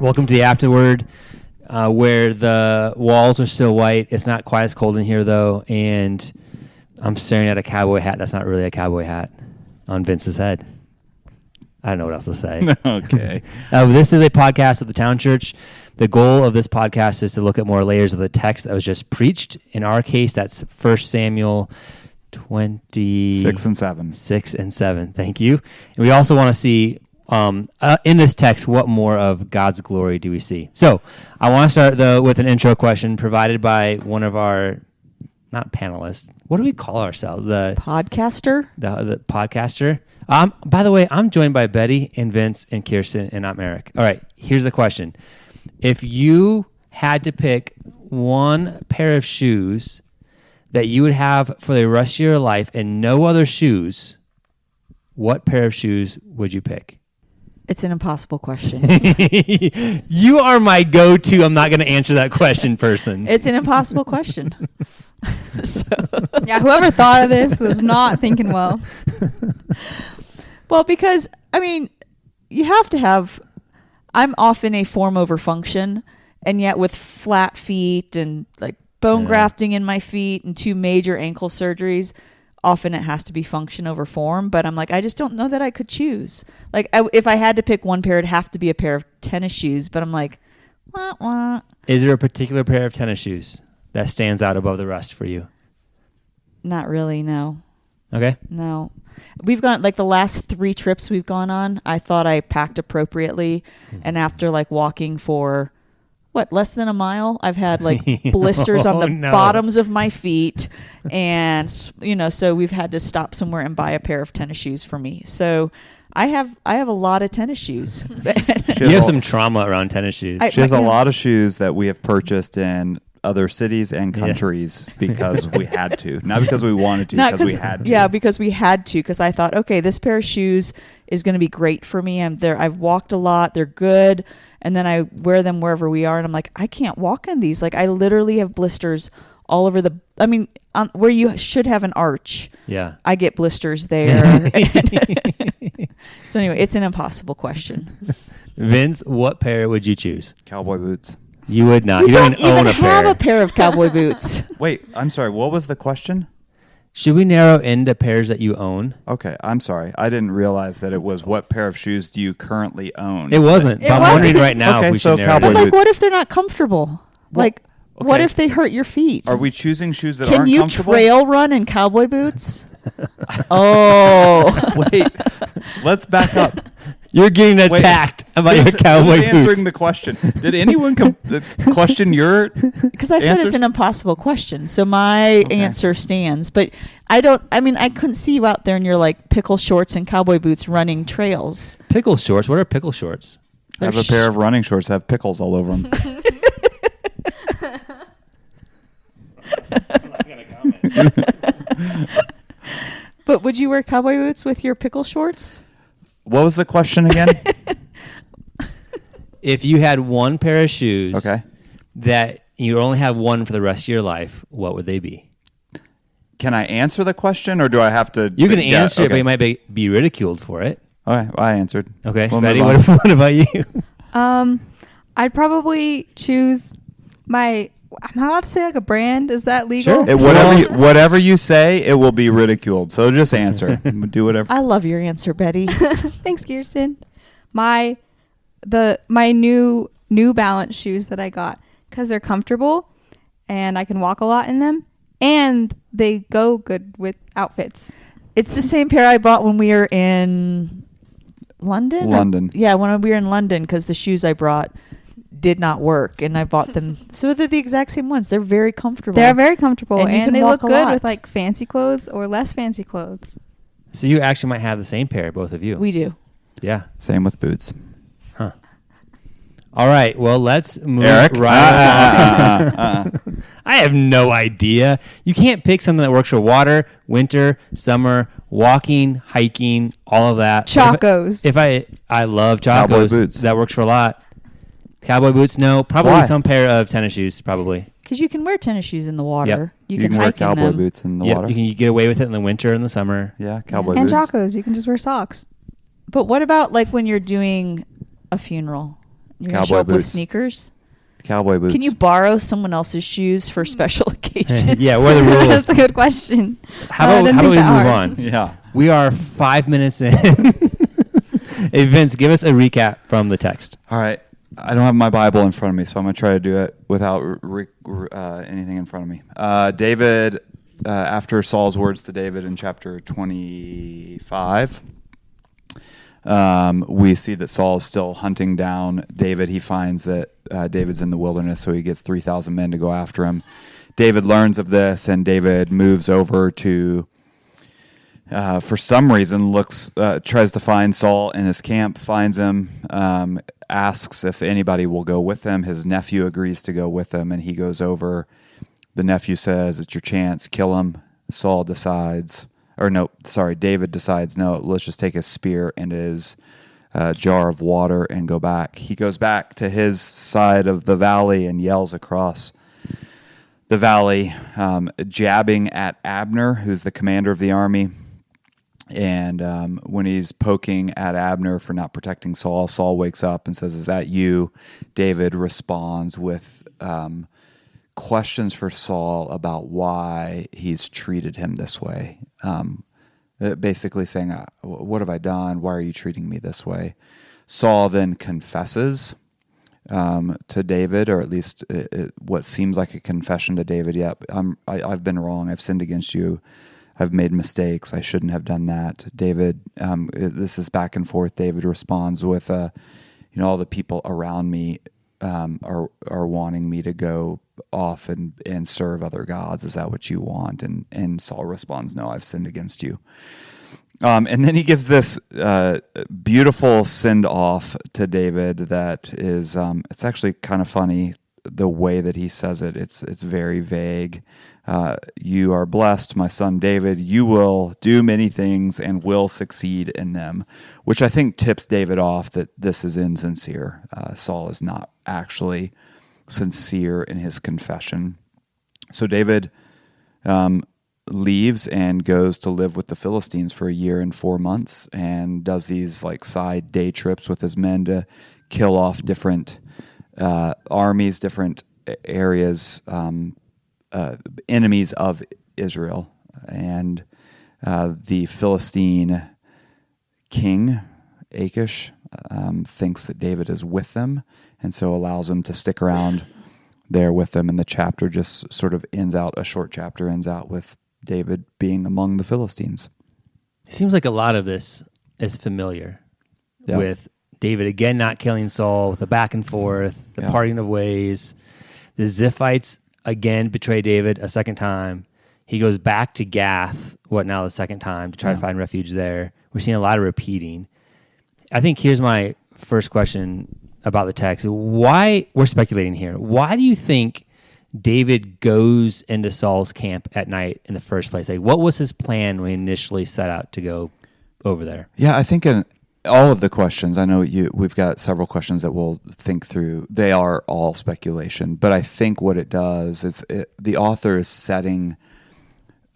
Welcome to the AfterWord, where the walls are still white. It's not quite as cold in here, though, and I'm staring at a cowboy hat. That's not really a cowboy hat on Vince's head. I don't know what else to say. Okay. This is a podcast of the Town Church. The goal of this podcast is to look at more layers of the text that was just preached. In our case, that's 1 Samuel 26 and 7. 6 and 7. Thank you. And we also want to see in this text, what more of God's glory do we see? So I want to start, though, with an intro question provided by one of our, not panelists, what do we call ourselves? The podcaster? The podcaster. By the way, I'm joined by Betty and Vince and Kirsten, and I'm Eric. All right, here's the question. If you had to pick one pair of shoes that you would have for the rest of your life and no other shoes, what pair of shoes would you pick? It's an impossible question. You are my go-to I'm not going to answer that question person. It's an impossible question. Yeah, whoever thought of this was not thinking well. Well, because, I mean, you have to have, I'm often a form over function, and yet with flat feet and like bone grafting in my feet and 2 major ankle surgeries, often it has to be function over form, but I'm like, I just don't know that I could choose. Like, if I had to pick one pair, it'd have to be a pair of tennis shoes, but I'm like, wah, wah. Is there a particular pair of tennis shoes that stands out above the rest for you? Not really, no. Okay. No. We've gone, like the last 3 trips we've gone on, I thought I packed appropriately, and after like walking for less than a mile, I've had like blisters on the bottoms of my feet, and so we've had to stop somewhere and buy a pair of tennis shoes for me. So I have a lot of tennis shoes. You have some trauma around tennis shoes. She has a lot of shoes that we have purchased in other cities and countries because we had to, not because we wanted to, because we had to. Yeah, because we had to, because I thought, okay, this pair of shoes is going to be great for me. I've walked a lot. They're good. And then I wear them wherever we are. And I'm like, I can't walk in these. Like, I literally have blisters all over where you should have an arch. Yeah. I get blisters there. So anyway, it's an impossible question. Vince, what pair would you choose? Cowboy boots. You would not. We you don't even own a pair. have a pair of cowboy boots. Wait, I'm sorry. What was the question? Should we narrow into pairs that you own? Okay, I'm sorry. I didn't realize that it was what pair of shoes do you currently own. It wasn't. But I'm wondering right now okay, if we so should narrow cowboy it. But like, boots. what if they're not comfortable? What if they hurt your feet? Are we choosing shoes that Can aren't you comfortable? trail run in cowboy boots? Oh. Wait, let's back up. You're getting attacked about your cowboy who's boots. answering the question? Did anyone question your Because I said answers? it's an impossible question, so my answer stands. But I couldn't see you out there in your like pickle shorts and cowboy boots running trails. Pickle shorts? What are pickle shorts? I have a pair of running shorts that have pickles all over them. I'm not going to comment. But would you wear cowboy boots with your pickle shorts? What was the question again? If you had one pair of shoes that you only have one for the rest of your life, what would they be? Can I answer the question, or do I have to? You can answer it, but you might be ridiculed for it. All right, I answered. Okay, We'll Betty, move on. what about you? I'd probably choose my. I'm not allowed to say like a brand. Is that legal? Sure. Whatever you say, it will be ridiculed. So just answer. Do whatever. I love your answer, Betty. Thanks, Kirsten. My New Balance shoes that I got, because they're comfortable and I can walk a lot in them, and they go good with outfits. It's the same pair I bought when we were in London. Yeah, when we were in London, because the shoes I brought did not work, and I bought them. So they're the exact same ones. They're very comfortable. They're very comfortable, and they look good lot. with like fancy clothes or less fancy clothes. So you actually might have the same pair, both of you. We do. Yeah. Same with boots. Huh. All right. Well, let's move Eric? right along. I have no idea. You can't pick something that works for water, winter, summer, walking, hiking, all of that. Chacos. I love Chacos. Cowboy boots. That works for a lot. Cowboy boots, no. Probably Why? some pair of tennis shoes, probably. Because you can wear tennis shoes in the water. Yep. You can wear hike cowboy in them. boots in the Yep, water. you get away with it in the winter and the summer. Yeah, cowboy And boots. Chacos. You can just wear socks. But what about like when you're doing a funeral You're going Cowboy to show up with boots. sneakers? Cowboy boots. Can you borrow someone else's shoes for special occasions? Yeah, what are the rules? That's a good question. How I about didn't we think move that hard. on? Yeah. We are 5 minutes in. Hey, Vince, give us a recap from the text. All right. I don't have my Bible in front of me, so I'm going to try to do it without anything in front of me. David, after Saul's words to David in chapter 25, we see that Saul is still hunting down David. He finds that David's in the wilderness, so he gets 3,000 men to go after him. David learns of this, and David moves over to, for some reason, tries to find Saul in his camp, finds him, asks if anybody will go with him. His nephew agrees to go with him, and he goes over. The nephew says, "It's your chance, kill him." David decides, no, let's just take his spear and his jar of water and go back. He goes back to his side of the valley and yells across the valley, jabbing at Abner, who's the commander of the army. And when he's poking at Abner for not protecting Saul, Saul wakes up and says, "Is that you?" David responds with questions for Saul about why he's treated him this way. Basically saying, "What have I done? Why are you treating me this way?" Saul then confesses to David, or at least what seems like a confession to David. "Yep, I've been wrong. I've sinned against you. I've made mistakes. I shouldn't have done that." David, this is back and forth. David responds with, "All the people around me are wanting me to go off and serve other gods. Is that what you want?" And Saul responds, "No, I've sinned against you." And then he gives this beautiful send off to David that is, it's actually kind of funny the way that he says it. It's very vague. "You are blessed, my son David. You will do many things and will succeed in them," which I think tips David off that this is insincere. Saul is not actually sincere in his confession. So David leaves and goes to live with the Philistines for 1 year and 4 months, and does these side day trips with his men to kill off different armies, different areas, enemies of Israel. And the Philistine king, Achish, thinks that David is with them, and so allows him to stick around there with them. And the chapter just sort of a short chapter ends out with David being among the Philistines. It seems like a lot of this is familiar with David again not killing Saul, with the back and forth, the parting of ways. The Ziphites again betray David a second time. He goes back to Gath, the second time, to try to find refuge there. We're seeing a lot of repeating. I think here's my first question about the text. Why, we're speculating here, why do you think David goes into Saul's camp at night in the first place? What was his plan when he initially set out to go over there? Yeah, I think in all of the questions, I know we've got several questions that we'll think through. They are all speculation, but I think what it does is the author is setting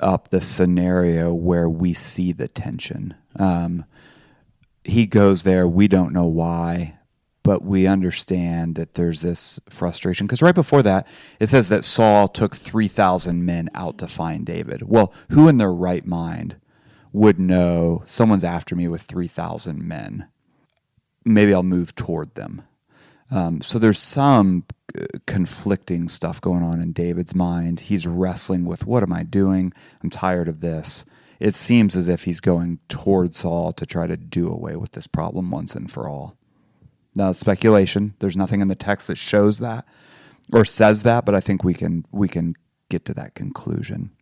up the scenario where we see the tension. He goes there, we don't know why, but we understand that there's this frustration. Because right before that, it says that Saul took 3,000 men out to find David. Well, who in their right mind would know someone's after me with 3,000 men? Maybe I'll move toward them. So there's some conflicting stuff going on in David's mind. He's wrestling with, what am I doing? I'm tired of this. It seems as if he's going toward Saul to try to do away with this problem once and for all. Now, it's speculation. There's nothing in the text that shows that or says that, but I think we can get to that conclusion.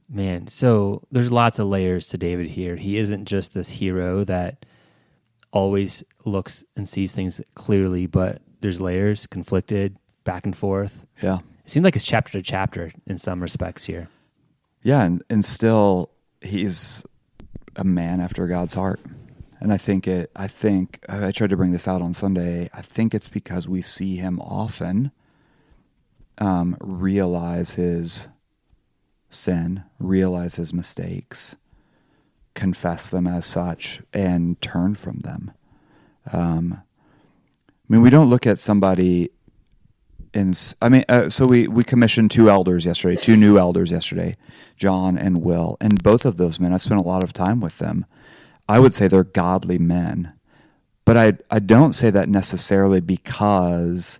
Man, so there's lots of layers to David here. He isn't just this hero that always looks and sees things clearly, but there's layers, conflicted, back and forth. Yeah. It seemed like it's chapter to chapter in some respects here. Yeah, and still he's a man after God's heart. And I think I tried to bring this out on Sunday. I think it's because we see him often realize his sin, realize his mistakes, confess them as such, and turn from them. mean, we don't look at somebody so we commissioned two new elders yesterday, John and Will, and both of those men, I've spent a lot of time with them. I would say they're godly men, but I don't say that necessarily because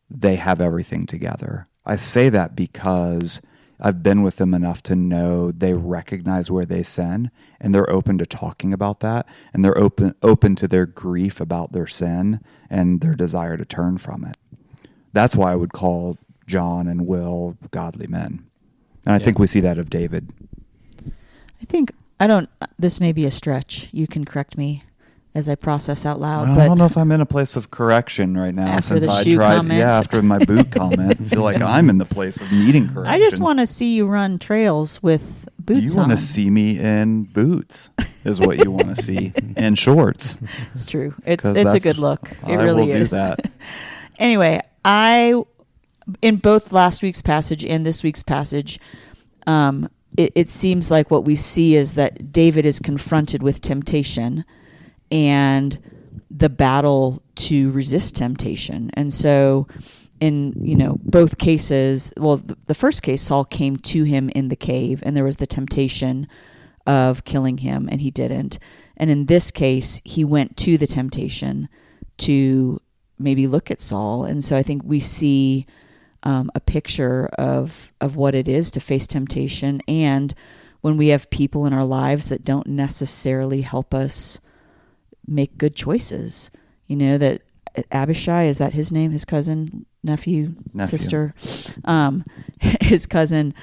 they have everything together. I say that because I've been with them enough to know they recognize where they sin, and they're open to talking about that, and they're open to their grief about their sin and their desire to turn from it. That's why I would call John and Will godly men. And I think we see that of David. This may be a stretch. You can correct me as I process out loud. Well, but I don't know if I'm in a place of correction right now after since the I shoe tried. comment. Yeah, after my boot comment, I feel like I'm in the place of needing correction. I just want to see you run trails with boots You on. want to see me in boots, is what you want to see, in shorts. It's true. It's a good look. It really is. I will do that. Anyway, in both last week's passage and this week's passage, it seems like what we see is that David is confronted with temptation and the battle to resist temptation. And so in, both cases, well, the first case, Saul came to him in the cave and there was the temptation of killing him and he didn't. And in this case, he went to the temptation to maybe look at Saul. And so I think we see a picture of what it is to face temptation. And when we have people in our lives that don't necessarily help us make good choices, that Abishai, is that his name? His cousin, nephew. Sister, his cousin,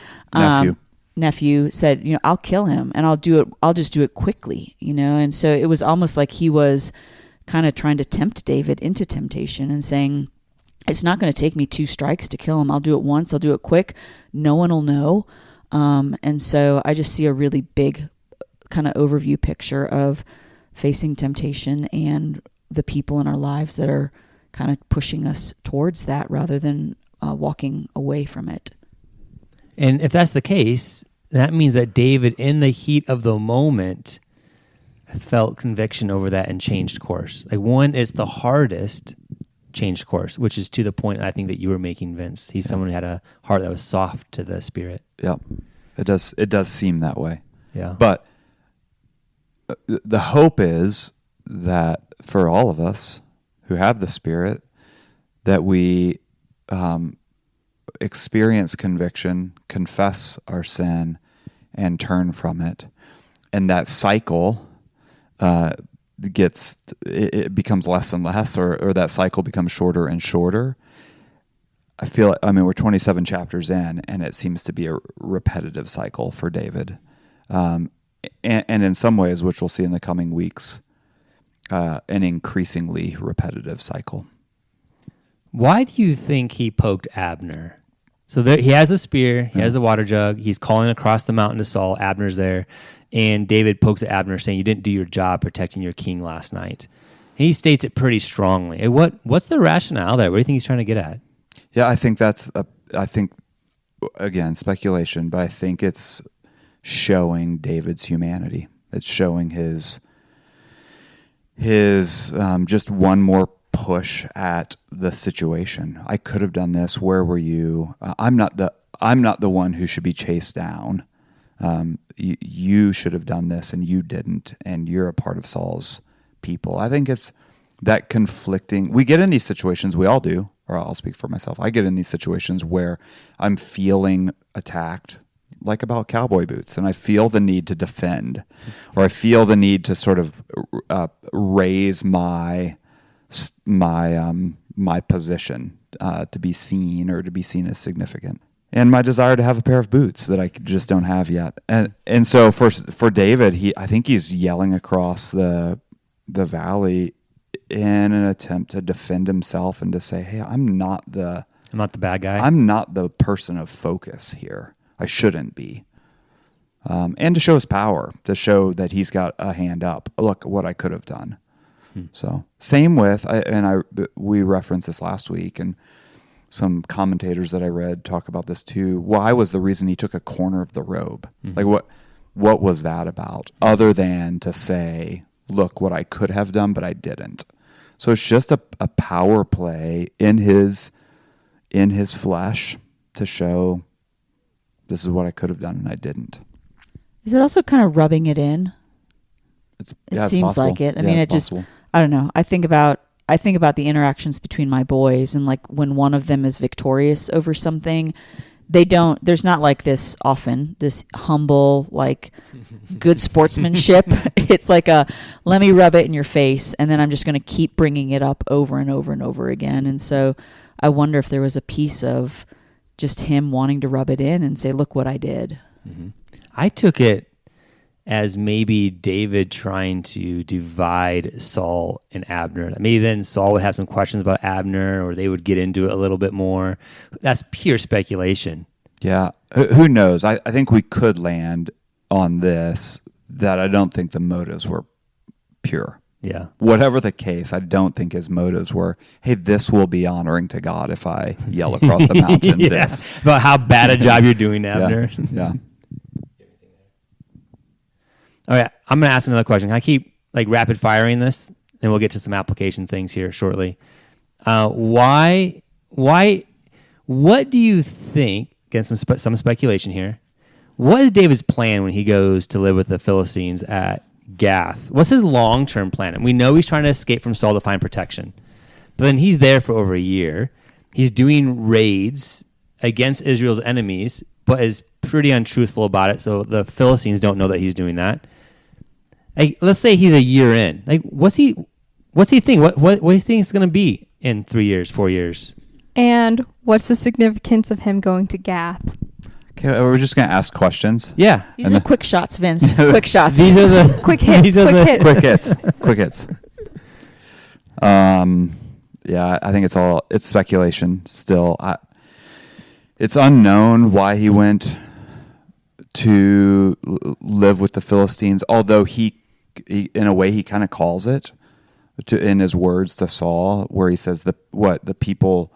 nephew said, I'll kill him and I'll just do it quickly, And so it was almost like he was kind of trying to tempt David into temptation and saying, it's not going to take me 2 strikes to kill him. I'll do it once. I'll do it quick. No one will know. And so I just see a really big kind of overview picture of facing temptation and the people in our lives that are kind of pushing us towards that rather than walking away from it. And if that's the case, that means that David, in the heat of the moment, felt conviction over that and changed course. Like, one is the hardest changed course, which is to the point I think that you were making, Vince. He's someone who had a heart that was soft to the Spirit. Yeah, it does seem that way. Yeah, but the hope is that for all of us who have the Spirit, that we experience conviction, confess our sin, and turn from it, and that cycle it becomes less and less, or that cycle becomes shorter and shorter. We're 27 chapters in, and it seems to be a repetitive cycle for David. And in some ways, which we'll see in the coming weeks, an increasingly repetitive cycle. Why do you think he poked Abner? So there, he has the spear, he has the water jug, he's calling across the mountain to Saul, Abner's there, and David pokes at Abner saying, you didn't do your job protecting your king last night. He states it pretty strongly. What's the rationale there? What do you think he's trying to get at? Yeah, I think again, speculation, but I think it's showing David's humanity. It's showing his just one more push at the situation. I could have done this. Where were you? I'm not the one who should be chased down. You should have done this and you didn't, and you're a part of Saul's people. I think it's that conflicting. We get in these situations, we all do, or I'll speak for myself. I get in these situations where I'm feeling attacked, like about cowboy boots, and I feel the need to defend, or I feel the need to sort of raise my position to be seen, or to be seen as significant, and my desire to have a pair of boots that I just don't have yet. And so for David, I think he's yelling across the valley in an attempt to defend himself and to say, hey, I'm not the bad guy. I'm not the person of focus here. I shouldn't be. And to show his power, to show that he's got a hand up. Look what I could have done. So same with, we referenced this last week, and some commentators that I read talk about this too. Why was the reason he took a corner of the robe? Like what was that about? Other than to say, look what I could have done, but I didn't. So it's just a power play in his flesh to show this is what I could have done and I didn't. Is it also kind of rubbing it in? It's Seems possible. like it. I Yeah, mean, it's it just, possible. I don't know. I think about the interactions between my boys, and like when one of them is victorious over something, there's not like this humble, like good sportsmanship. It's like let me rub it in your face, and then I'm just going to keep bringing it up over and over and over again. And so I wonder if there was a piece of just him wanting to rub it in and say, look what I did. Mm-hmm. I took it as maybe David trying to divide Saul and Abner. Maybe then Saul would have some questions about Abner, or they would get into it a little bit more. That's pure speculation. Yeah. Who knows? I think we could land on this, that I don't think the motives were pure. Yeah. Whatever the case, I don't think his motives were, hey, this will be honoring to God if I yell across the mountain this. About how bad a job you're doing, Abner. Yeah. All right, I'm going to ask another question. Can I keep like rapid firing this, and we'll get to some application things here shortly. What do you think, again, some speculation here, what is David's plan when he goes to live with the Philistines at Gath? What's his long-term plan? And we know he's trying to escape from Saul to find protection. But then he's there for over a year. He's doing raids against Israel's enemies, but is pretty untruthful about it, so the Philistines don't know that he's doing that. Like, let's say he's a year in. Like, what's he think? What do you think it's going to be in 3 years, 4 years? And what's the significance of him going to Gath? Okay, we're just going to ask questions. Yeah. These are quick shots, Vince. Quick shots. These are the Quick hits. These are Quick the hits. Quick hits. Yeah, I think it's speculation still. It's unknown why he went to live with the Philistines, although he in a way he kind of calls it in his words to Saul, where he says the people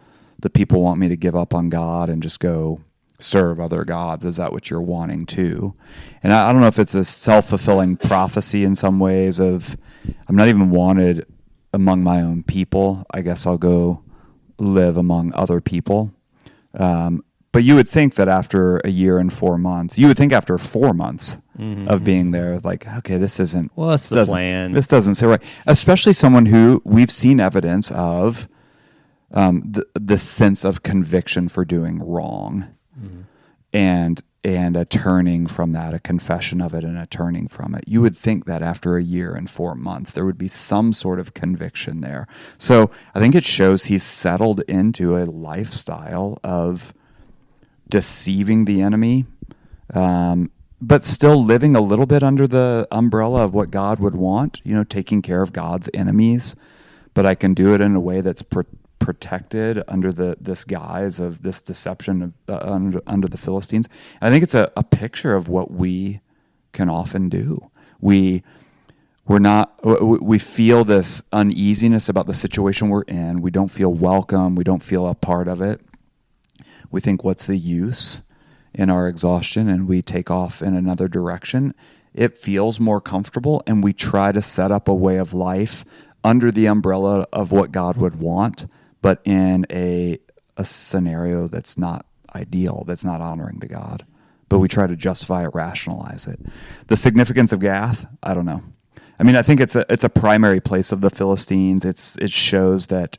want me to give up on God and just go serve other gods. Is that what you're wanting too? And I don't know if it's a self-fulfilling prophecy in some ways of, I'm not even wanted among my own people. I guess I'll go live among other people. But you would think that after a year and 4 months, after 4 months of being there, like, okay, this isn't. Well, that's the plan. This doesn't sit right. Especially someone who we've seen evidence of the sense of conviction for doing wrong, and a turning from that, a confession of it, and a turning from it. You would think that after a year and 4 months, there would be some sort of conviction there. So I think it shows he's settled into a lifestyle of deceiving the enemy, but still living a little bit under the umbrella of what God would want, taking care of God's enemies. But I can do it in a way that's protected under this guise of this deception under the Philistines. And I think it's a picture of what we can often do. We feel this uneasiness about the situation we're in. We don't feel welcome. We don't feel a part of it. We think, what's the use in our exhaustion? And we take off in another direction. It feels more comfortable, and we try to set up a way of life under the umbrella of what God would want, but in a scenario that's not ideal, that's not honoring to God. But we try to justify it, rationalize it. The significance of Gath, I don't know. I mean, I think it's a primary place of the Philistines. It shows that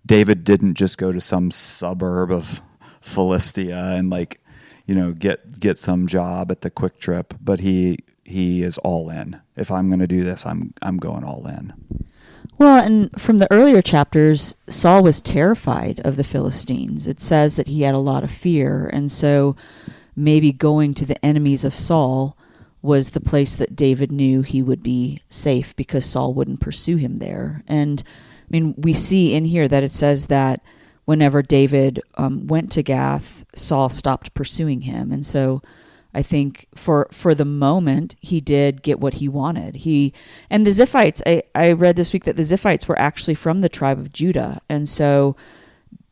David didn't just go to some suburb of Philistia and get some job at the Quick Trip, but he is all in. If I'm going to do this, I'm going all in. Well, and from the earlier chapters, Saul was terrified of the Philistines. It says that he had a lot of fear, and so maybe going to the enemies of Saul was the place that David knew he would be safe because Saul wouldn't pursue him there. And I mean, we see in here that it says that whenever David went to Gath, Saul stopped pursuing him. And so I think for the moment, he did get what he wanted. And the Ziphites, I read this week that the Ziphites were actually from the tribe of Judah. And so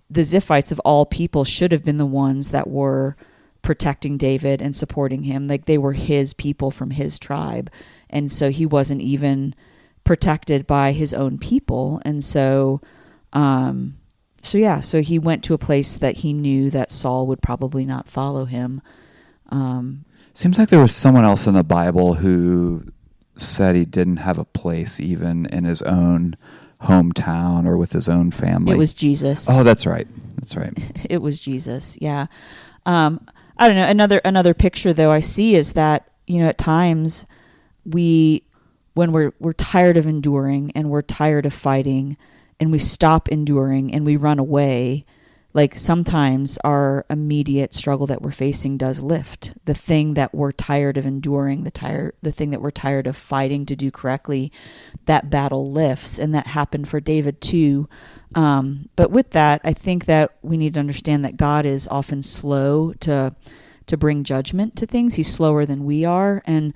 the Ziphites of all people should have been the ones that were protecting David and supporting him. Like, they were his people from his tribe. And so he wasn't even protected by his own people. And so he went to a place that he knew that Saul would probably not follow him. Seems like there was someone else in the Bible who said he didn't have a place even in his own hometown or with his own family. It was Jesus. Oh, that's right. That's right. It was Jesus. Yeah. I don't know. Another picture though I see is that, at times when we're tired of enduring and we're tired of fighting and we stop enduring and we run away, like sometimes our immediate struggle that we're facing does lift. The thing that we're tired of enduring, the thing that we're tired of fighting to do correctly, that battle lifts. And that happened for David too. But with that, I think that we need to understand that God is often slow to bring judgment to things. He's slower than we are. And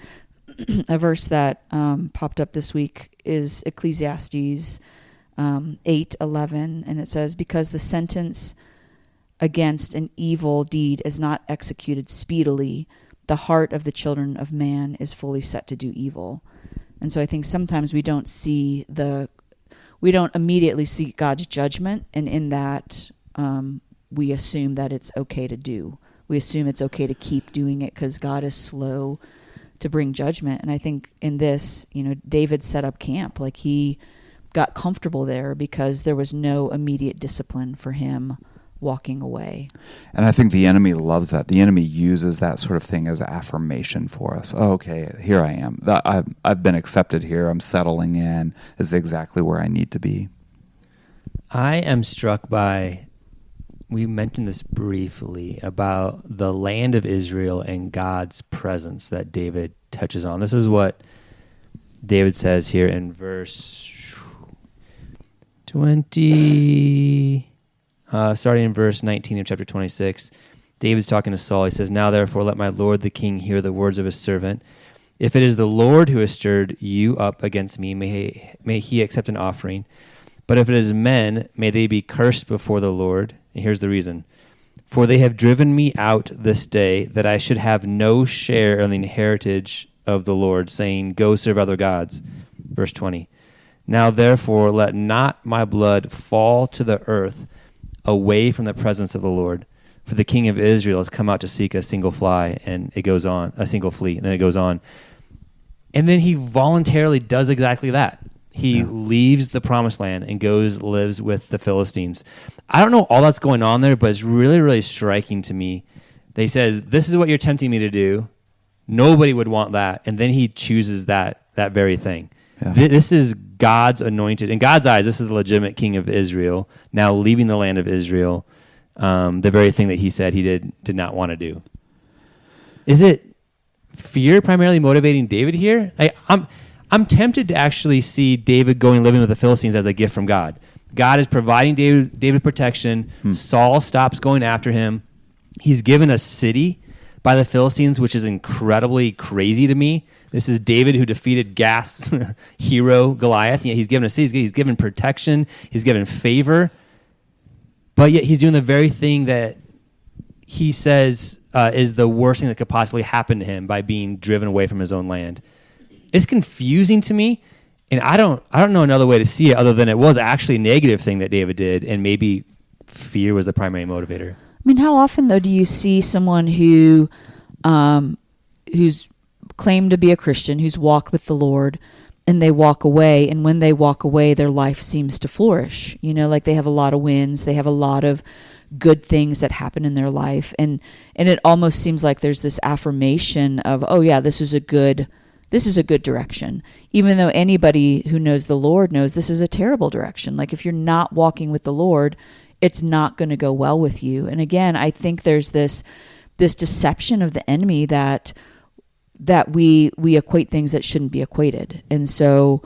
a verse that popped up this week is Ecclesiastes 8:11, and it says, "Because the sentence against an evil deed is not executed speedily, the heart of the children of man is fully set to do evil." And so I think sometimes we don't immediately see God's judgment, and in that we assume that it's okay to do. We assume it's okay to keep doing it because God is slow to bring judgment. And I think in this, David set up camp. Like he got comfortable there because there was no immediate discipline for him walking away. And I think the enemy loves that. The enemy uses that sort of thing as affirmation for us. Oh, okay, here I am. I've been accepted here. I'm settling in. This is exactly where I need to be. I am struck by, we mentioned this briefly, about the land of Israel and God's presence that David touches on. This is what David says here in verse 20, starting in verse 19 of chapter 26. David's talking to Saul. He says, "Now therefore let my lord the king hear the words of his servant. If it is the Lord who has stirred you up against me, may he accept an offering. But if it is men, may they be cursed before the Lord." And here's the reason. "For they have driven me out this day, that I should have no share in the inheritance of the Lord, saying, Go serve other gods." Verse 20. "Now therefore let not my blood fall to the earth away from the presence of the Lord. For the king of Israel has come out to seek a single fly," and it goes on, a single flea, and then it goes on. And then he voluntarily does exactly that. He leaves the promised land and lives with the Philistines. I don't know all that's going on there, but it's really, really striking to me. He says, "This is what you're tempting me to do." Nobody would want that. And then he chooses that very thing. Yeah. This is God's anointed. In God's eyes, this is the legitimate king of Israel, now leaving the land of Israel, the very thing that he said he did not want to do. Is it fear primarily motivating David here? I'm tempted to actually see David going living with the Philistines as a gift from God. God is providing David protection. Saul stops going after him. He's given a city by the Philistines, which is incredibly crazy to me. This is David who defeated Gath's hero Goliath. He's given a city. He's given protection. He's given favor. But yet he's doing the very thing that he says is the worst thing that could possibly happen to him by being driven away from his own land. It's confusing to me, and I don't know another way to see it other than it was actually a negative thing that David did, and maybe fear was the primary motivator. I mean, how often though do you see someone who's claimed to be a Christian, who's walked with the Lord, and they walk away, and when they walk away, their life seems to flourish. Like they have a lot of wins, they have a lot of good things that happen in their life, and it almost seems like there's this affirmation of, oh yeah, this is a good direction, even though anybody who knows the Lord knows this is a terrible direction. Like if you're not walking with the Lord, it's not going to go well with you. And again, I think there's this deception of the enemy that we equate things that shouldn't be equated. And so,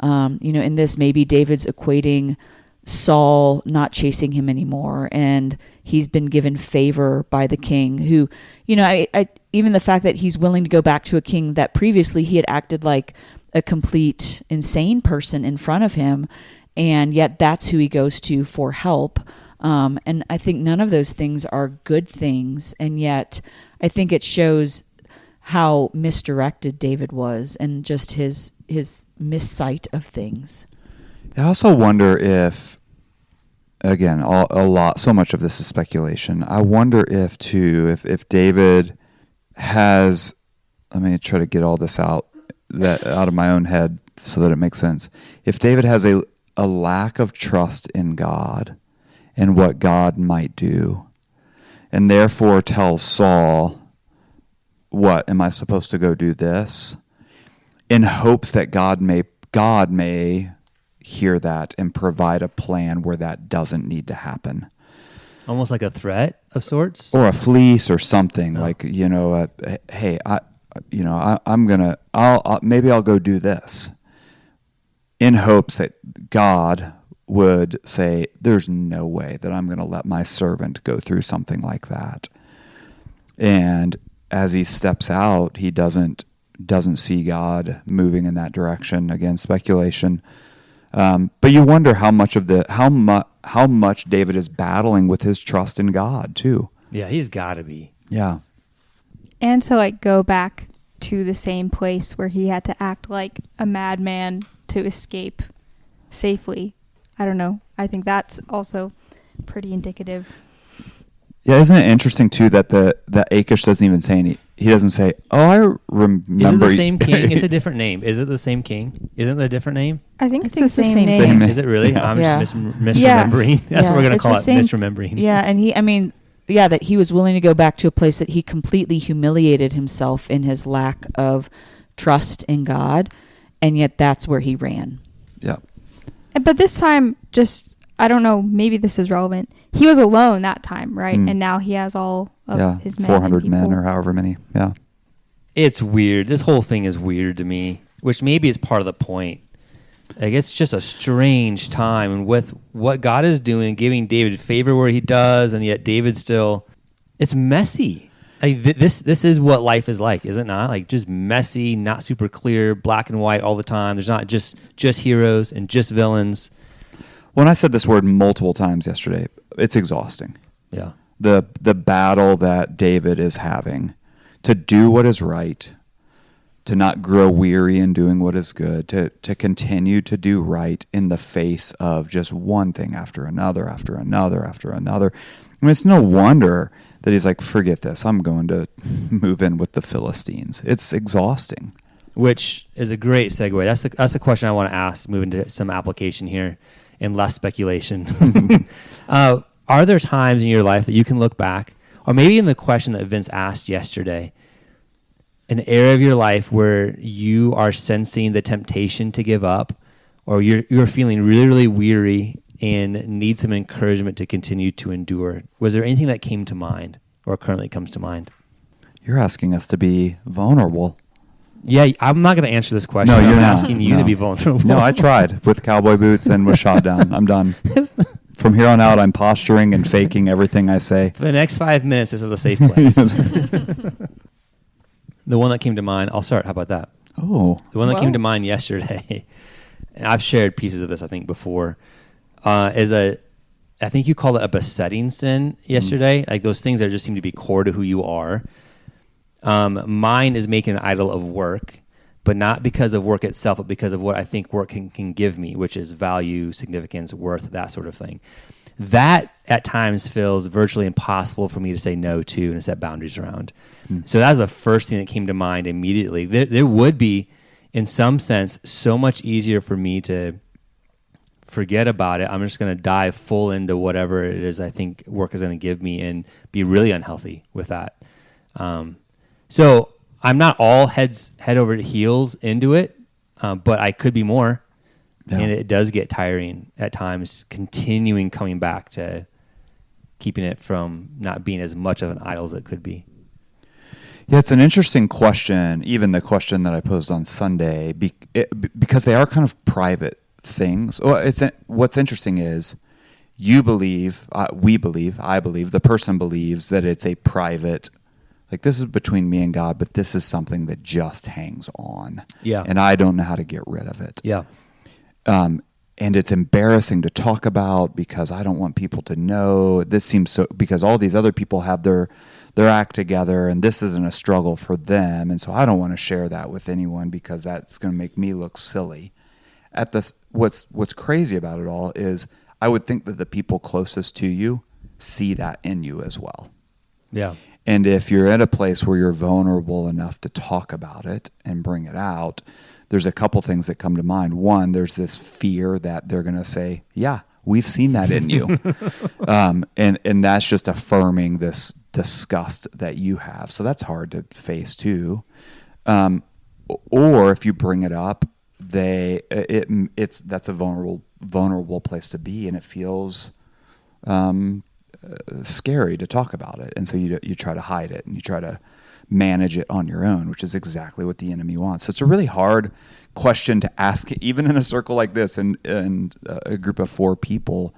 in this, maybe David's equating Saul not chasing him anymore, and he's been given favor by the king who, even the fact that he's willing to go back to a king that previously he had acted like a complete insane person in front of him, and yet that's who he goes to for help. And I think none of those things are good things, and yet I think it shows how misdirected David was and just his missight of things. I also wonder if, again, so much of this is speculation. I wonder if David has, let me try to get all this out of my own head so that it makes sense. If David has a lack of trust in God and what God might do, and therefore tells Saul, what, am I supposed to go do this? In hopes that God may hear that and provide a plan where that doesn't need to happen. Almost like a threat of sorts? Or a fleece or something, like, hey, maybe I'll go do this, in hopes that God would say, there's no way that I'm going to let my servant go through something like that. And as he steps out, he doesn't see God moving in that direction. Again, speculation. But you wonder how much David is battling with his trust in God too. Yeah, he's got to be. Yeah. And to like go back to the same place where he had to act like a madman to escape safely. I don't know. I think that's also pretty indicative. Yeah, isn't it interesting too that Achish doesn't even say any. He doesn't say, "Oh, I remember." Is it the same king? It's a different name. Is it the same king? Isn't it a different name? I think it's think the it's the same same name. name. Is it really? Yeah. I'm Yeah. just misremembering. That's what we're gonna it's call the it. same- Misremembering. Yeah, and that he was willing to go back to a place that he completely humiliated himself in his lack of trust in God, and yet that's where he ran. Yeah. But this time, I don't know, maybe this is relevant. He was alone that time, right? And now he has all of his men. 400 and men people. or however many. Yeah. It's weird. This whole thing is weird to me, which maybe is part of the point. Like, it's just a strange time, and with what God is doing, giving David favor where he does, and yet David still, it's messy. Like, this is what life is like, is it not? Like, just messy, not super clear, black and white all the time. There's not just heroes and just villains. When I said this word multiple times yesterday, it's exhausting. Yeah. The battle that David is having to do what is right, to not grow weary in doing what is good, to continue to do right in the face of just one thing after another, after another, after another. I mean, it's no wonder that he's like, forget this. I'm going to move in with the Philistines. It's exhausting. Which is a great segue. That's the question I want to ask, moving to some application here and less speculation. Are there times in your life that you can look back, or maybe in the question that Vince asked yesterday, an area of your life where you are sensing the temptation to give up, or you're feeling really, really weary and need some encouragement to continue to endure? Was there anything that came to mind or currently comes to mind? You're asking us to be vulnerable. Yeah, I'm not going to answer this question. No, you're I'm not. asking you No. to be vulnerable. No, I tried with cowboy boots and was shot down. I'm done. From here on out, I'm posturing and faking everything I say. For the next 5 minutes, this is a safe place. The one that came to mind, I'll start. How about that? Oh. The one that Whoa. came to mind yesterday, and I've shared pieces of this, I think, before, I think you called it a besetting sin yesterday. Like those things that just seem to be core to who you are. Mine is making an idol of work, but not because of work itself, but because of what I think work can give me, which is value, significance, worth, that sort of thing. That at times feels virtually impossible for me to say no to and to set boundaries around. So that was the first thing that came to mind immediately. There would be, in some sense, so much easier for me to forget about it. I'm just going to dive full into whatever it is I think work is going to give me and be really unhealthy with that. So I'm not all head over heels into it, but I could be more. Yeah. And it does get tiring at times, coming back to keeping it from not being as much of an idol as it could be. Yeah, it's an interesting question, even the question that I posed on Sunday, because they are kind of private things. What's interesting is you believe, we believe, I believe, the person believes that it's a private, like this is between me and God, but this is something that just hangs on. Yeah. And I don't know how to get rid of it. Yeah. And it's embarrassing to talk about because I don't want people to know. This seems so, because all these other people have their their act together and this isn't a struggle for them. And so I don't want to share that with anyone because that's going to make me look silly. At this, what's crazy about it all is I would think that the people closest to you see that in you as well. Yeah. And if you're at a place where you're vulnerable enough to talk about it and bring it out, there's a couple things that come to mind. One, there's this fear that they're going to say, yeah, we've seen that in you. And that's just affirming this disgust that you have. So that's hard to face too. Or if you bring it up, that's a vulnerable place to be, and it feels scary to talk about it. And so you try to hide it and you try to manage it on your own, which is exactly what the enemy wants. So it's a really hard question to ask, even in a circle like this and a group of 4 people,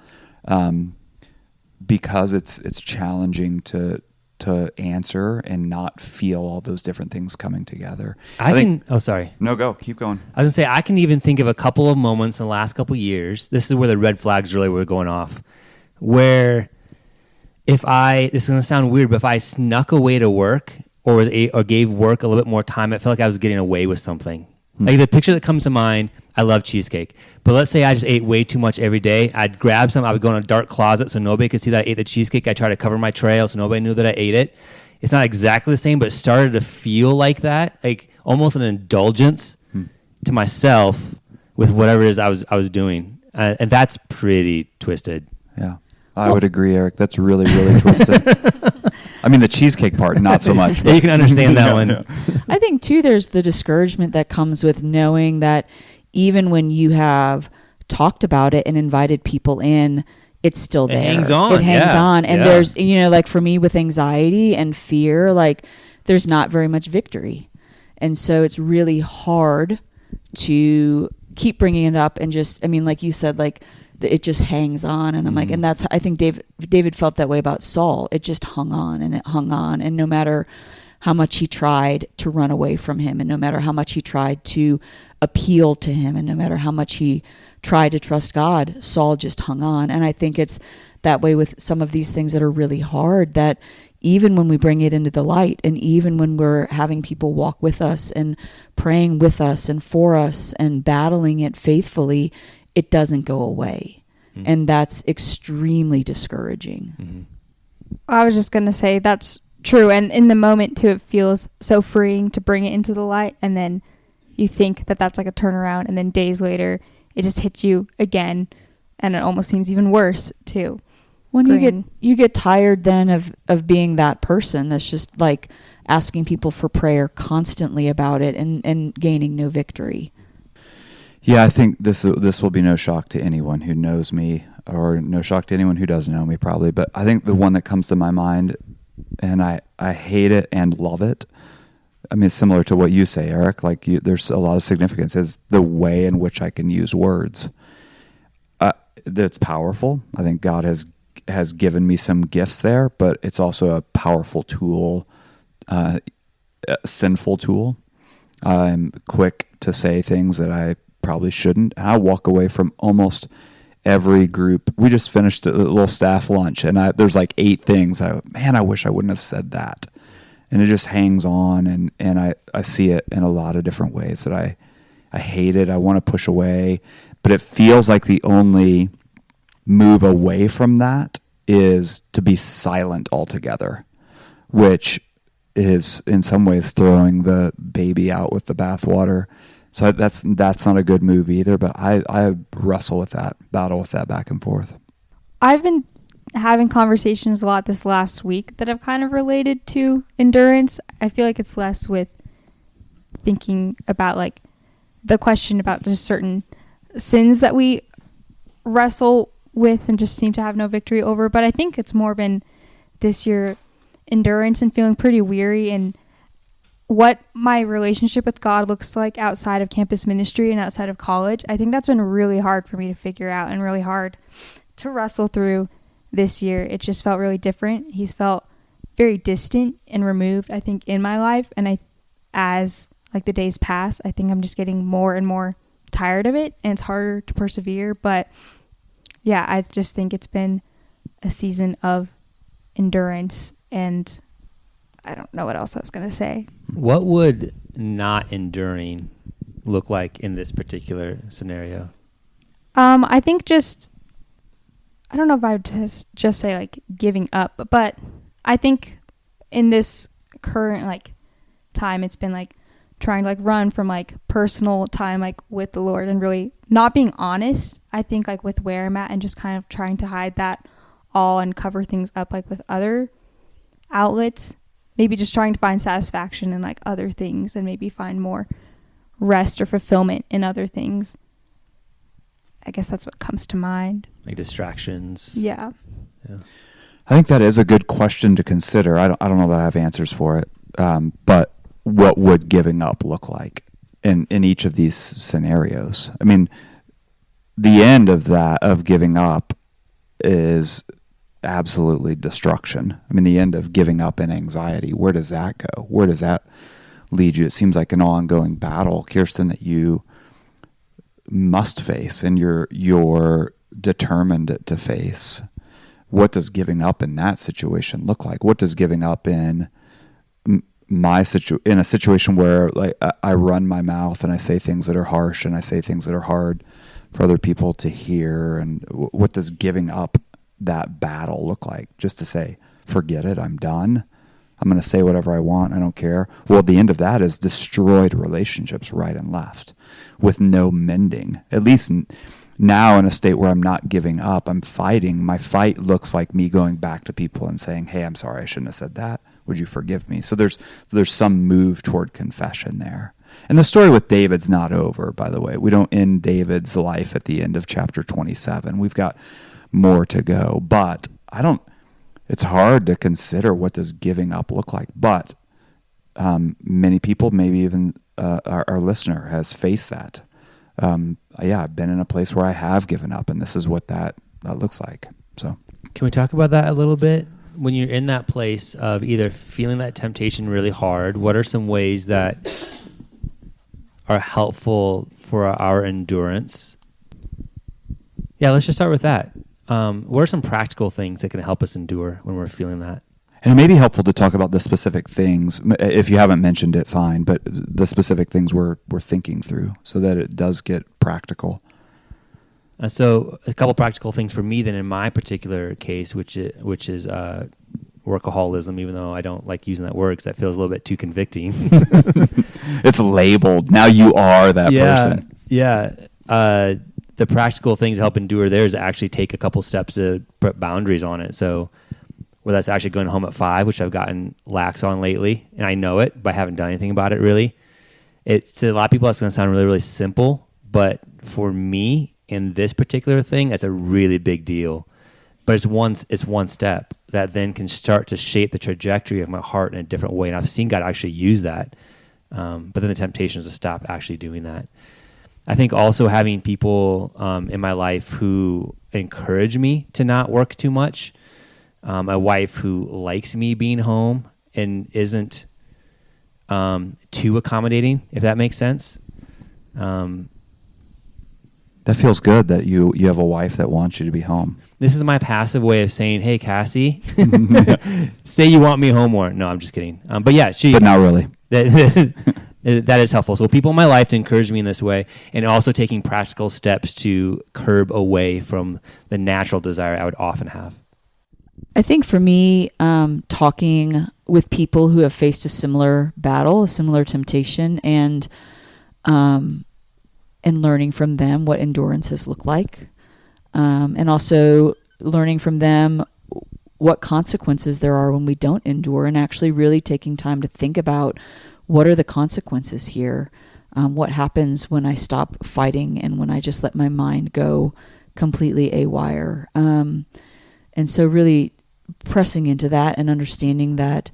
because it's challenging to answer and not feel all those different things coming together. Sorry. No, go. Keep going. I was going to say, I can even think of a couple of moments in the last couple of years. This is where the red flags really were going off. Where this is going to sound weird, but if I snuck away to work or gave work a little bit more time, it felt like I was getting away with something. Like the picture that comes to mind, I love cheesecake. But let's say I just ate way too much every day. I'd grab some. I would go in a dark closet so nobody could see that I ate the cheesecake. I try to cover my trail so nobody knew that I ate it. It's not exactly the same, but it started to feel like that, like almost an indulgence to myself with whatever it is I was doing. And that's pretty twisted. Yeah, I would agree, Eric. That's really, really twisted. I mean, the cheesecake part, not so much. Yeah, you can understand that one. Yeah. I think, too, there's the discouragement that comes with knowing that even when you have talked about it and invited people in, it's still there. It hangs on. It hangs on. And yeah. there's, like for me with anxiety and fear, like there's not very much victory. And so it's really hard to keep bringing it up and just, like you said, like it just hangs on. And I'm like, and that's, I think David felt that way about Saul. It just hung on and it hung on. And no matter how much he tried to run away from him, and no matter how much he tried to appeal to him, and no matter how much he tried to trust God, Saul just hung on. And I think it's that way with some of these things that are really hard, that even when we bring it into the light, and even when we're having people walk with us and praying with us and for us and battling it faithfully, it doesn't go away. And that's extremely discouraging. I was just going to say that's true. And in the moment, too, it feels so freeing to bring it into the light. And then you think that that's like a turnaround. And then days later, it just hits you again. And it almost seems even worse, too. When you get tired then of being that person that's just like asking people for prayer constantly about it and gaining no victory. Yeah, I think this will be no shock to anyone who knows me, or no shock to anyone who doesn't know me probably. But I think the one that comes to my mind, and I hate it and love it. I mean, it's similar to what you say, Eric. Like there's a lot of significance, is the way in which I can use words. That's powerful. I think God has given me some gifts there, but it's also a powerful tool, a sinful tool. I'm quick to say things that I probably shouldn't. And I walk away from almost every group. We just finished a little staff lunch, and there's like 8 things. I wish I wouldn't have said that. And it just hangs on, and I see it in a lot of different ways that I hate it. I want to push away, but it feels like the only move away from that is to be silent altogether, which is in some ways throwing the baby out with the bathwater. So that's not a good move either, but I wrestle with that, battle with that back and forth. I've been having conversations a lot this last week that have kind of related to endurance. I feel like it's less with thinking about like the question about just certain sins that we wrestle with and just seem to have no victory over. But I think it's more been this year endurance and feeling pretty weary, and what my relationship with God looks like outside of campus ministry and outside of college. I think that's been really hard for me to figure out and really hard to wrestle through this year. It just felt really different. He's felt very distant and removed, I think, in my life. And as like the days pass, I think I'm just getting more and more tired of it, and it's harder to persevere. But yeah, I just think it's been a season of endurance, and I don't know what else I was going to say. What would not enduring look like in this particular scenario? I think I don't know if I would just say like giving up, but I think in this current like time, it's been like trying to like run from like personal time like with the Lord and really not being honest. I think like with where I'm at and just kind of trying to hide that all and cover things up like with other outlets. Maybe just trying to find satisfaction in like other things and maybe find more rest or fulfillment in other things. I guess that's what comes to mind. Like distractions. Yeah. I think that is a good question to consider. I don't know that I have answers for it. But what would giving up look like in each of these scenarios? I mean, the end of giving up is absolutely destruction. I mean, the end of giving up in anxiety, where does that go? Where does that lead you? It seems like an ongoing battle, Kirsten, that you must face and you're determined to face. What does giving up in that situation look like? What does giving up in in a situation where like I run my mouth and I say things that are harsh and I say things that are hard for other people to hear? And what does giving up that battle look like? Just to say, forget it, I'm done. I'm going to say whatever I want. I don't care. Well, the end of that is destroyed relationships right and left with no mending. At least now in a state where I'm not giving up, I'm fighting. My fight looks like me going back to people and saying, hey, I'm sorry, I shouldn't have said that. Would you forgive me? So there's some move toward confession there. And the story with David's not over, by the way. We don't end David's life at the end of chapter 27. We've got more to go. But it's hard to consider what does giving up look like. But many people, maybe even our listener, has faced that. I've been in a place where I have given up, and this is what that looks like. So, can we talk about that a little bit? When you're in that place of either feeling that temptation really hard, what are some ways that are helpful for our endurance? Yeah, let's just start with that. What are some practical things that can help us endure when we're feeling that? And it may be helpful to talk about the specific things. If you haven't mentioned it, fine, but the specific things we're thinking through so that it does get practical. So a couple practical things for me then in my particular case, which is workaholism, even though I don't like using that word because that feels a little bit too convicting. It's labeled. Now you are that person. Yeah. The practical things to help endure there is actually take a couple steps to put boundaries on it. So whether that's actually going home at 5, which I've gotten lax on lately, and I know it, but I haven't done anything about it really. It's to a lot of people, that's going to sound really, really simple, but for me, in this particular thing, that's a really big deal. But it's one step that then can start to shape the trajectory of my heart in a different way. And I've seen God actually use that. But then the temptation is to stop actually doing that. I think also having people in my life who encourage me to not work too much. A wife who likes me being home and isn't too accommodating, if that makes sense. That feels good that you have a wife that wants you to be home. This is my passive way of saying, hey, Cassie, say you want me home more. No, I'm just kidding. But yeah, But not really. That is helpful. So people in my life to encourage me in this way, and also taking practical steps to curb away from the natural desire I would often have. I think for me, talking with people who have faced a similar battle, a similar temptation, and learning from them what endurance has looked like, and also learning from them what consequences there are when we don't endure, and actually really taking time to think about what are the consequences here. What happens when I stop fighting and when I just let my mind go completely awire. And so really pressing into that and understanding that,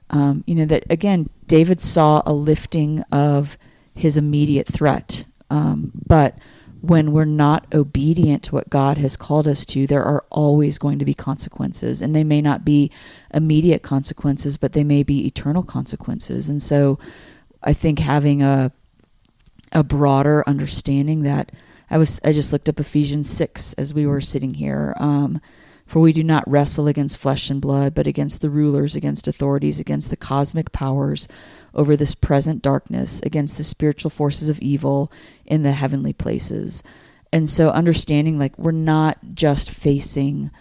that again, David saw a lifting of his immediate threat. But when we're not obedient to what God has called us to, there are always going to be consequences, and they may not be immediate consequences, but they may be eternal consequences. And so I think having a broader understanding that I just looked up Ephesians 6 as we were sitting here, For we do not wrestle against flesh and blood, but against the rulers, against authorities, against the cosmic powers over this present darkness, against the spiritual forces of evil in the heavenly places. And so understanding, like, we're not just facing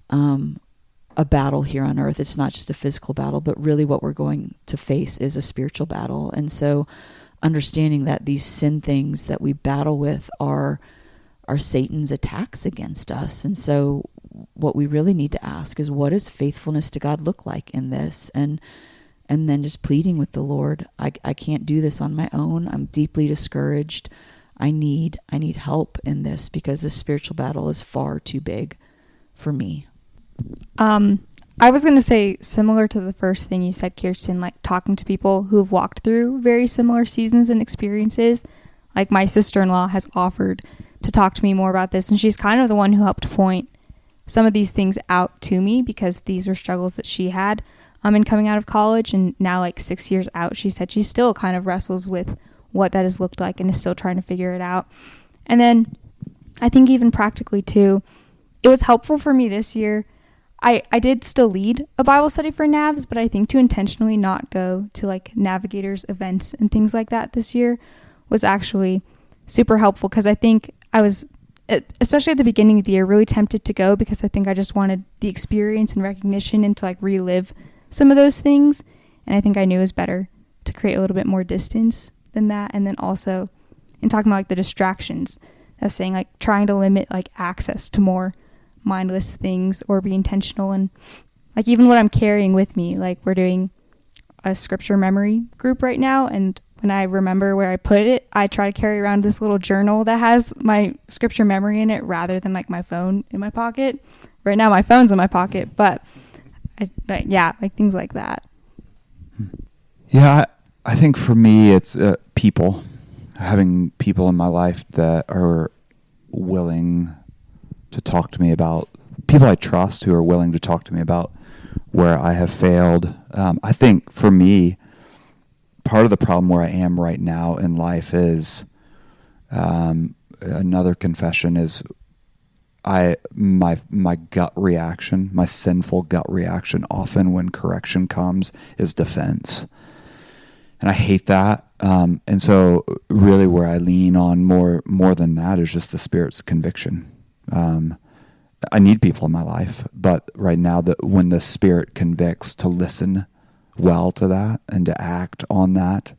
a battle here on earth. It's not just a physical battle, but really what we're going to face is a spiritual battle. And so understanding that these sin things that we battle with are Satan's attacks against us. And so what we really need to ask is, what does faithfulness to God look like in this? And then just pleading with the Lord. I can't do this on my own. I'm deeply discouraged. I need help in this, because the spiritual battle is far too big for me. I was going to say, similar to the first thing you said, Kirsten, like talking to people who have walked through very similar seasons and experiences. Like my sister-in-law has offered to talk to me more about this, and she's kind of the one who helped point some of these things out to me, because these were struggles that she had in coming out of college. And now, like 6 years out, she said she still kind of wrestles with what that has looked like and is still trying to figure it out. And then I think even practically too, it was helpful for me this year. I did still lead a Bible study for Navs, but I think to intentionally not go to like Navigators events and things like that this year was actually super helpful, because I think I was, especially at the beginning of the year, really tempted to go, because I think I just wanted the experience and recognition and to like relive some of those things. And I think I knew it was better to create a little bit more distance than that. And then also in talking about like the distractions, I was saying like trying to limit like access to more mindless things or be intentional. And like even what I'm carrying with me, like we're doing a scripture memory group right now, and when I remember where I put it, I try to carry around this little journal that has my scripture memory in it, rather than like my phone in my pocket. Right now my phone's in my pocket, but like things like that. Yeah, I think for me it's people, having people in my life that are willing to talk to me about, people I trust who are willing to talk to me about where I have failed. I think for me, part of the problem where I am right now in life is, another confession is, my gut reaction, my sinful gut reaction, often when correction comes, is defense. And I hate that. And so really where I lean on more than that is just the Spirit's conviction. I need people in my life, but right now when the Spirit convicts, to listen well to that and to act on that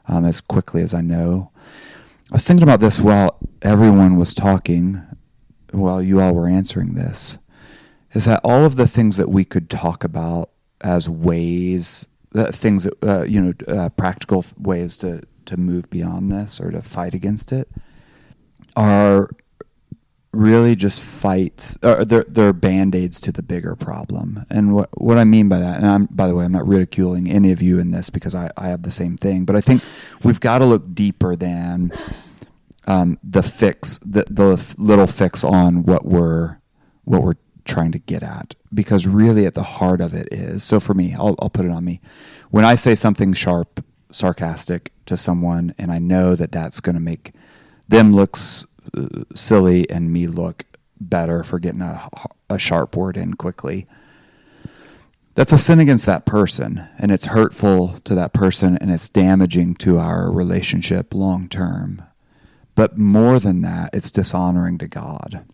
as quickly as I know. I was thinking about this while everyone was talking, while you all were answering this, is that all of the things that we could talk about as ways, things that, practical ways to move beyond this or to fight against it, are really just fights, or they're band-aids to the bigger problem. And what I mean by that, and by the way, I'm not ridiculing any of you in this, because I have the same thing, but I think we've got to look deeper than the fix, the little fix on what we're trying to get at, because really at the heart of it is, so for me, I'll put it on me. When I say something sharp, sarcastic to someone, and I know that that's going to make them look silly and me look better for getting a sharp word in quickly, that's a sin against that person, and it's hurtful to that person, and it's damaging to our relationship long term. But more than that, it's dishonoring to God.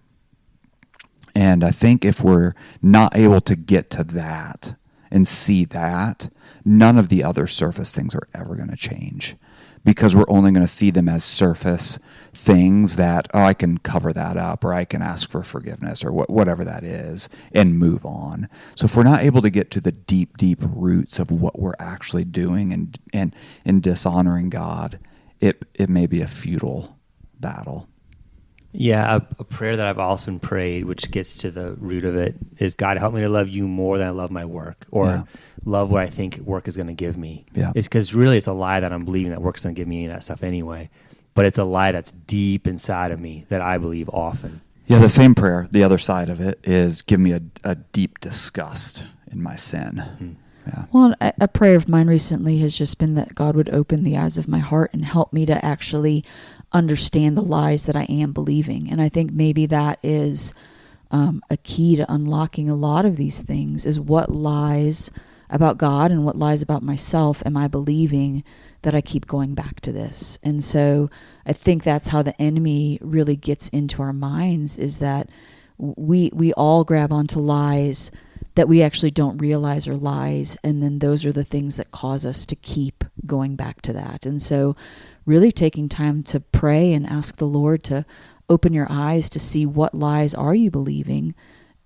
And I think if we're not able to get to that and see that, none of the other surface things are ever going to change, because we're only going to see them as surface things that, I can cover that up, or I can ask for forgiveness, or whatever that is, and move on. So if we're not able to get to the deep, deep roots of what we're actually doing and dishonoring God, it may be a futile battle. Yeah, a prayer that I've often prayed, which gets to the root of it, is, God, help me to love you more than I love my work, or love what I think work is going to give me. Yeah. It's because really it's a lie that I'm believing that work's going to give me any of that stuff anyway. But it's a lie that's deep inside of me that I believe often. Yeah, the same prayer, the other side of it is, give me a deep disgust in my sin. Mm-hmm. Yeah. Well, a prayer of mine recently has just been that God would open the eyes of my heart and help me to actually understand the lies that I am believing. And I think maybe that is a key to unlocking a lot of these things is what lies about God and what lies about myself am I believing that I keep going back to this. And so I think that's how the enemy really gets into our minds, is that we all grab onto lies that we actually don't realize are lies, and then those are the things that cause us to keep going back to that. And so really taking time to pray and ask the Lord to open your eyes to see what lies are you believing,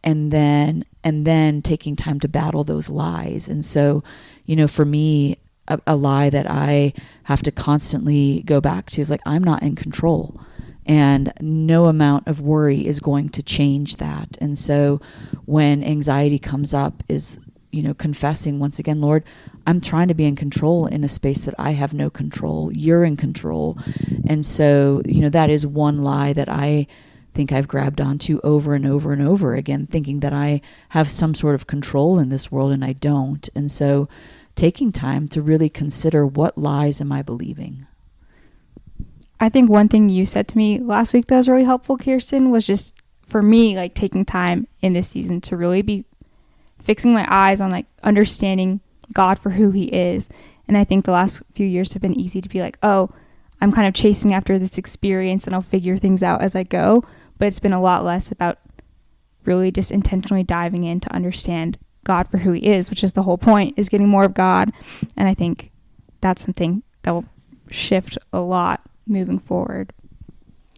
and then taking time to battle those lies. And so, for me, a lie that I have to constantly go back to is like, I'm not in control, and no amount of worry is going to change that. And so when anxiety comes up is, confessing once again, Lord, I'm trying to be in control in a space that I have no control. You're in control. And so, that is one lie that I think I've grabbed onto over and over and over again, thinking that I have some sort of control in this world, and I don't. And so taking time to really consider, what lies am I believing? I think one thing you said to me last week that was really helpful, Kirsten, was just for me, like taking time in this season to really be fixing my eyes on like understanding God for who he is. And I think the last few years have been easy to be like, oh, I'm kind of chasing after this experience and I'll figure things out as I go. But it's been a lot less about really just intentionally diving in to understand God for who he is, which is the whole point, is getting more of God. And I think that's something that will shift a lot moving forward.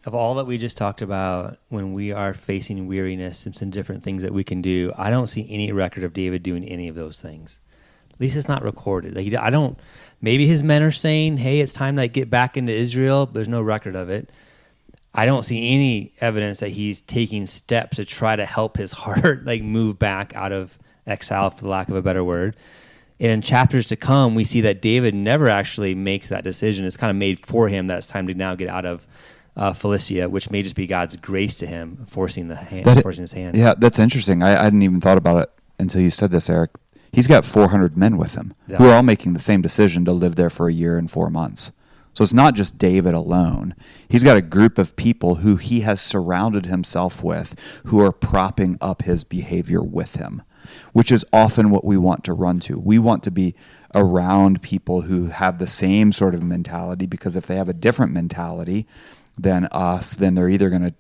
Of all that we just talked about, when we are facing weariness and some different things that we can do, I don't see any record of David doing any of those things. At least it's not recorded. Like, I don't. Maybe his men are saying, "Hey, it's time to get back into Israel." There's no record of it. I don't see any evidence that he's taking steps to try to help his heart move back out of exile, for the lack of a better word. And in chapters to come, we see that David never actually makes that decision. It's kind of made for him that it's time to now get out of Philistia, which may just be God's grace to him, forcing his hand. Yeah, that's interesting. I hadn't even thought about it until you said this, Eric. He's got 400 men with him who are all making the same decision to live there for a year and 4 months. So it's not just David alone. He's got a group of people who he has surrounded himself with, who are propping up his behavior with him, which is often what we want to run to. We want to be around people who have the same sort of mentality, because if they have a different mentality than us, then they're either going to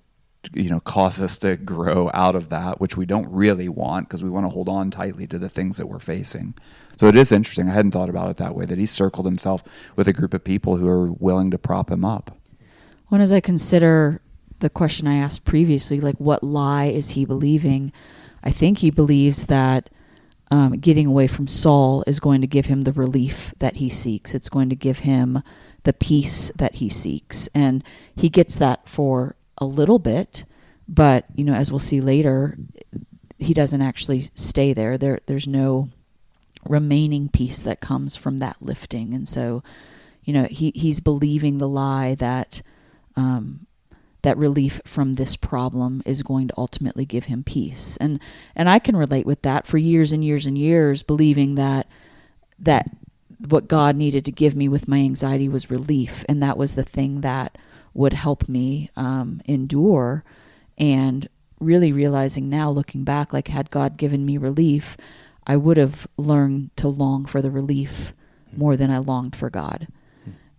cause us to grow out of that, which we don't really want, because we want to hold on tightly to the things that we're facing. So it is interesting. I hadn't thought about it that way, that he circled himself with a group of people who are willing to prop him up. Well, as I consider the question I asked previously, what lie is he believing? I think he believes that getting away from Saul is going to give him the relief that he seeks. It's going to give him the peace that he seeks. And he gets that for a little bit, but, as we'll see later, he doesn't actually stay there. There's no remaining peace that comes from that lifting. And so, he's believing the lie that that relief from this problem is going to ultimately give him peace. And I can relate with that for years and years and years, believing that what God needed to give me with my anxiety was relief, and that was the thing that would help me endure. And really realizing now, looking back, had God given me relief, I would have learned to long for the relief more than I longed for God.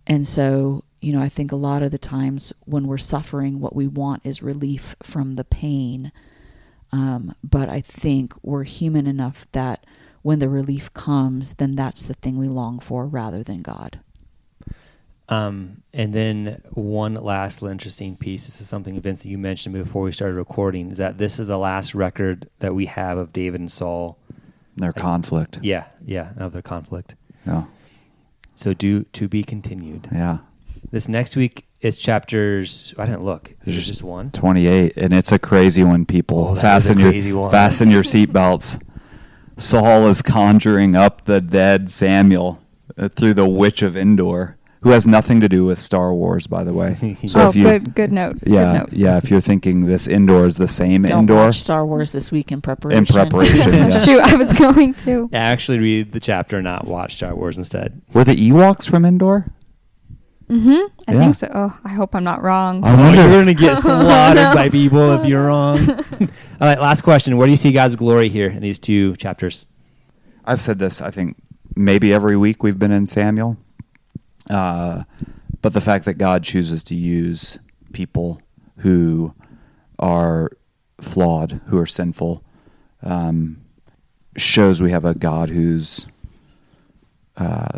And so, I think a lot of the times when we're suffering, what we want is relief from the pain. But I think we're human enough that when the relief comes, then that's the thing we long for rather than God. And then one last interesting piece, this is something, Vince, that you mentioned before we started recording, is that this is the last record that we have of David and Saul. Their conflict. Yeah, of their conflict. Yeah. So to be continued. Yeah. This next week is chapters, I didn't look, there's just one? 28, and it's a crazy one, people. Fasten your seatbelts. Saul is conjuring up the dead Samuel through the witch of Endor, who has nothing to do with Star Wars, by the way. So good note. Yeah, good note. yeah. If you're thinking this Endor is the same Don't Endor, watch Star Wars this week in preparation. Yeah. Shoot, I was going to. Actually read the chapter, not watch Star Wars instead. Were the Ewoks from Endor? I Yeah. think so. Oh, I hope I'm not wrong. I Oh, wonder- you're going to get slaughtered by people if you're wrong. All right, last question. Where do you see God's glory here in these 2 chapters? I've said this, I think, maybe every week we've been in Samuel. But the fact that God chooses to use people who are flawed, who are sinful, shows we have a God who's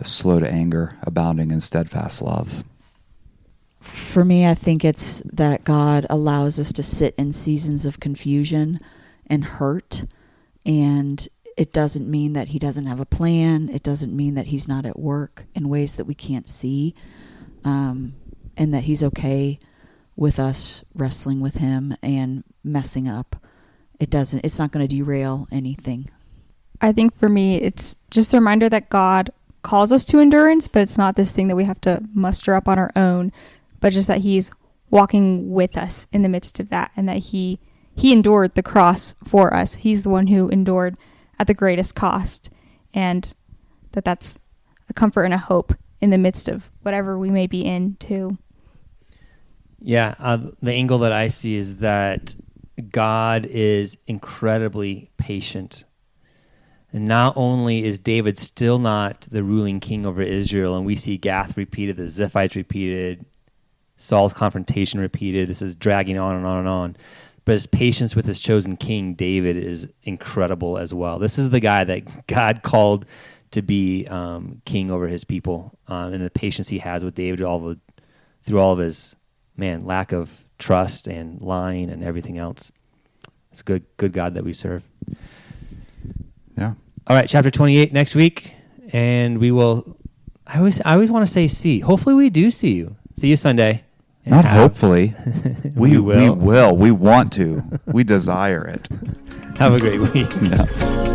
slow to anger, abounding in steadfast love. For me, I think it's that God allows us to sit in seasons of confusion and hurt, and it doesn't mean that he doesn't have a plan. It doesn't mean that he's not at work in ways that we can't see, and that he's okay with us wrestling with him and messing up. It's not going to derail anything. I think for me, it's just a reminder that God calls us to endurance, but it's not this thing that we have to muster up on our own, but just that he's walking with us in the midst of that, and that he endured the cross for us. He's the one who endured at the greatest cost, and that's a comfort and a hope in the midst of whatever we may be in too. Yeah, the angle that I see is that God is incredibly patient. And not only is David still not the ruling king over Israel, and we see Gath repeated, the Ziphites repeated, Saul's confrontation repeated, this is dragging on and on and on, but his patience with his chosen king, David, is incredible as well. This is the guy that God called to be king over his people, and the patience he has with David through all of his, lack of trust and lying and everything else. It's a good God that we serve. Yeah. All right, chapter 28 next week, and we will. I always want to say see. Hopefully, we do see you. See you Sunday. And Not hopefully. We will. We will. We want to. We desire it. Have a great week. Yeah.